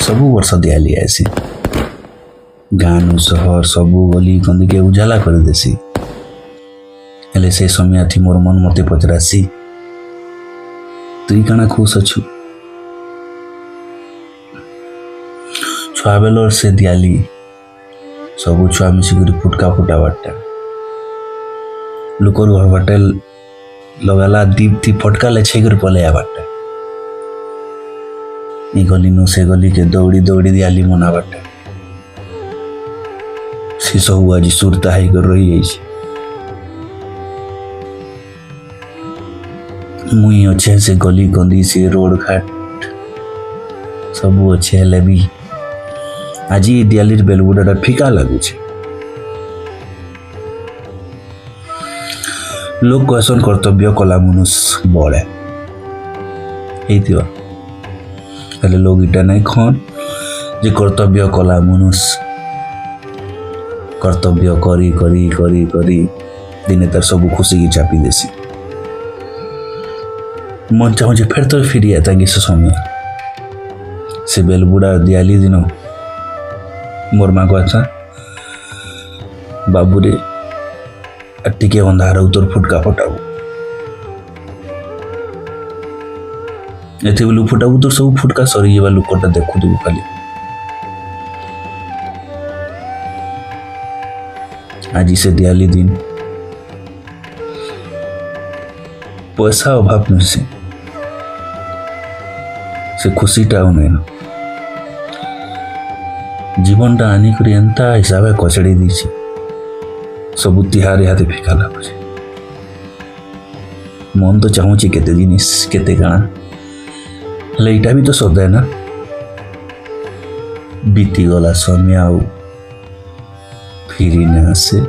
सबु वर्ष दियाली आसी गाँव सहर सबू गली कंदिके उजाला कर देसी। हेले से समय थी मोर मन मते पचरासी तुई काना खुश अच्छु। छुआ बेलर से दियाली सबू छुआ मिसिक फुटका फुटा बाटा लुकर घर बाटे लगाला दीप थी फटका ले छेकर पले बाटा ई गली नु से गली के दौड़ी दौड़ी दियाली मना बाटा से सब आज सुरता है कर रही है। मुई अच्छे से गली गंदी से रोड घाट सब अच्छे हेले भी आज दियाली बेलबुड़ा फिका लगुच। लोग कहसन कर्तव्य कला मनुष्य बड़े हेले लोग इटा नहीं खन जे कर्तव्य कला मनुष्य कर्तव्य करी करी करी करी दिने तार सब खुशी की चापी देसी। मन चाहूँ फिर तो फिर आता कि से समय से बेलबुड़ा दियाली दिन मोर माँ को अच्छा बाबू रे टिके अंधार तोर फुटका फटाबू एथे बोलू फुटाबू तोर सब फुटका सरी जावा लुकटा देखु देबू खाली। आज से दियाली दिन पैसा अभाव नहीं से खुशीटा नहीं जीवनटा आनिक एंता हिसाब कचड़ी दी सब तिहार हाथे फिका लगुच। मन तो चाहूँ केते जिनिस केते काना हेले इटा भी तो सदा ना बीती गला समय आउ फिरी न आसे।